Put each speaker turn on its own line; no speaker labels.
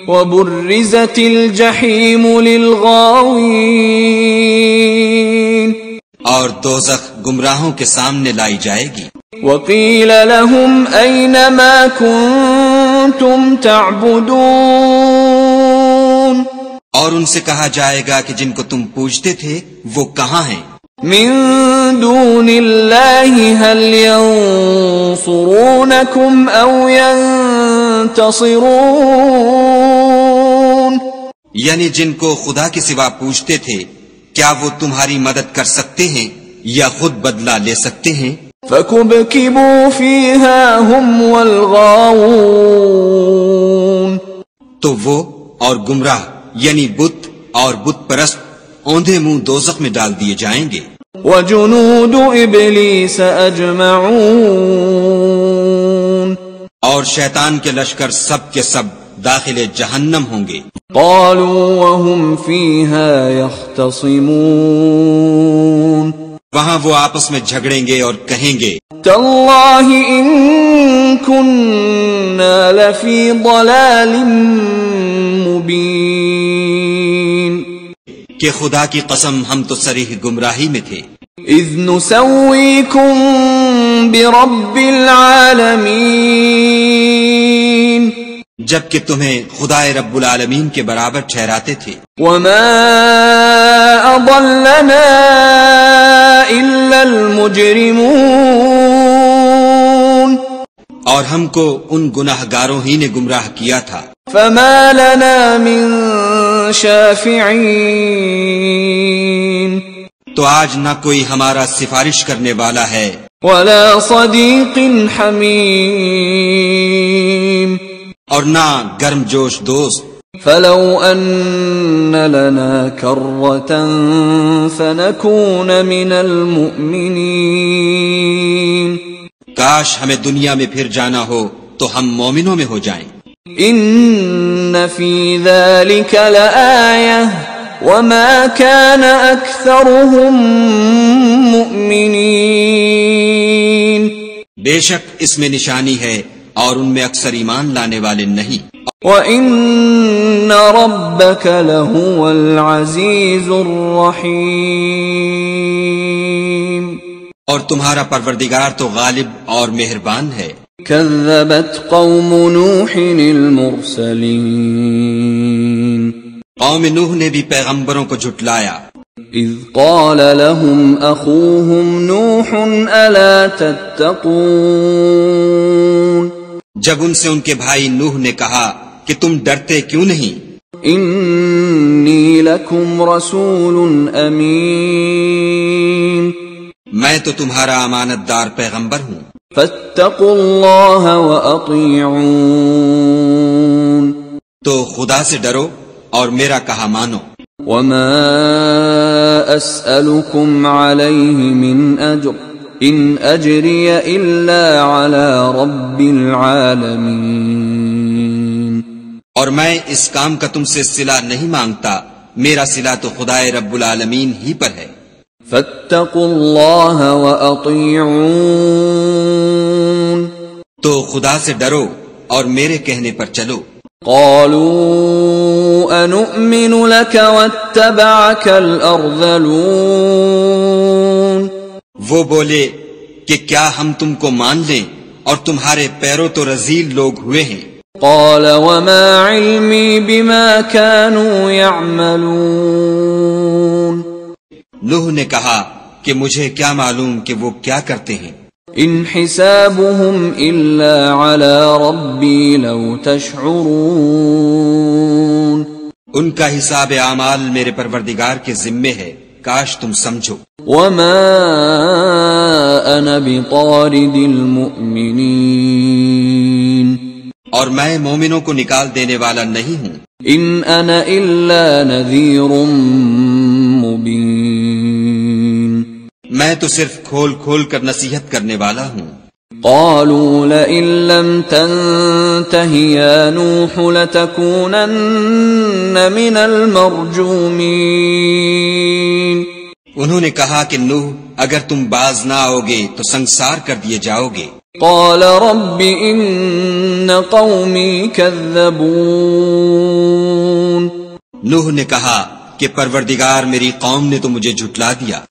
وبرزت الجحیم للغاوین،
اور دوزخ گمراہوں کے سامنے لائی جائے گی۔
وقیل لهم این ما کنتم تعبدون،
اور ان سے کہا جائے گا کہ جن کو تم پوجتے تھے وہ کہاں ہیں؟
من دون اللہ هل ينصرونکم او ینتصرون،
یعنی جن کو خدا کے سوا پوجتے تھے کیا وہ تمہاری مدد کر سکتے ہیں یا خود بدلہ لے سکتے ہیں؟
فَكُبْكِبُوا فِيهَا هُمْ وَالْغَاوُونَ،
تو وہ اور گمراہ یعنی بت اور بت پرست اوندھے منہ دوزخ میں ڈال دیے جائیں گے۔
وَجُنُودُ إِبْلِيسَ أَجْمَعُونَ،
اور شیطان کے لشکر سب کے سب داخل جہنم ہوں گے۔
قَالُوا وَهُمْ فِيهَا يَخْتَصِمُونَ،
وہاں وہ آپس میں جھگڑیں گے اور کہیں گے
تَاللَّهِ إِن كُنَّا لَفِي ضَلَالٍ مُبِينٍ،
کہ خدا کی قسم ہم تو صریح گمراہی میں تھے۔
اذ نسویکم برب العالمین،
جبکہ تمہیں خدا رب العالمین کے برابر ٹھہراتے تھے۔
وما اضلنا الا المجرمون،
اور ہم کو ان گناہگاروں ہی نے گمراہ کیا تھا۔
فما لنا من شافعین،
تو آج نہ کوئی ہمارا سفارش کرنے والا ہے،
ولا صدیق حمیم،
اور نہ گرم جوش دوست۔
فلو ان لنا کرة فنكون من المؤمنین،
کاش ہمیں دنیا میں پھر جانا ہو تو ہم مومنوں میں ہو جائیں۔
ان فی ذلک لآیہ وما كان اکثرهم مؤمنین،
بے شک اس میں نشانی ہے اور ان میں اکثر ایمان لانے والے نہیں۔
وَإِنَّ رَبَّكَ لَهُوَ الْعَزِيزُ الرَّحِيمُ،
اور تمہارا پروردگار تو غالب اور مہربان ہے۔
كَذَّبَتْ قَوْمُ نُوحٍ الْمُرْسَلِينَ،
قوم نوح نے بھی پیغمبروں کو جھٹلایا۔
اذ قال لهم اخوهم نوح الا تتقون،
جب ان سے ان کے بھائی نوح نے کہا کہ تم ڈرتے کیوں نہیں؟
انی لکم رسول امین،
میں تو تمہارا امانت دار پیغمبر ہوں۔
فاتقوا اللہ واطیعون، تو
خدا سے ڈرو اور میرا کہا مانو۔
وما اسألكم علیہ من اجر ان اجری الا علی رب العالمین،
اور میں اس کام کا تم سے صلہ نہیں مانگتا، میرا صلہ تو خدا رب العالمین ہی پر ہے۔
فاتقوا اللہ واطیعون،
تو خدا سے ڈرو اور میرے کہنے پر چلو۔
قالوا انؤمن لك واتبعك الارذلون،
وہ بولے کہ کیا ہم تم کو مان لیں اور تمہارے پیروں تو رذیل لوگ ہوئے ہیں۔
قال وما علمی بما كانوا يعملون،
نوح نے کہا کہ مجھے کیا معلوم کہ وہ کیا کرتے ہیں۔
ان حسابهم الا على ربی لو تشعرون،
ان کا حساب اعمال میرے پروردگار کے ذمے ہے، کاش تم سمجھو۔
وما انا بطارد المؤمنین،
اور میں مومنوں کو نکال دینے والا نہیں ہوں۔
ان انا الا نذیر مبین،
میں تو صرف کھول کھول کر نصیحت کرنے والا ہوں۔
قالوا لئن لم تنته يا نوح لتكونن من المرجومين،
انہوں نے کہا کہ نوح اگر تم باز نہ آؤ گے تو سنسار کر دیے جاؤ گے۔
قال رب ان قومی کذبون۔
نوح نے کہا کہ پروردگار میری قوم نے تو مجھے جھٹلا دیا۔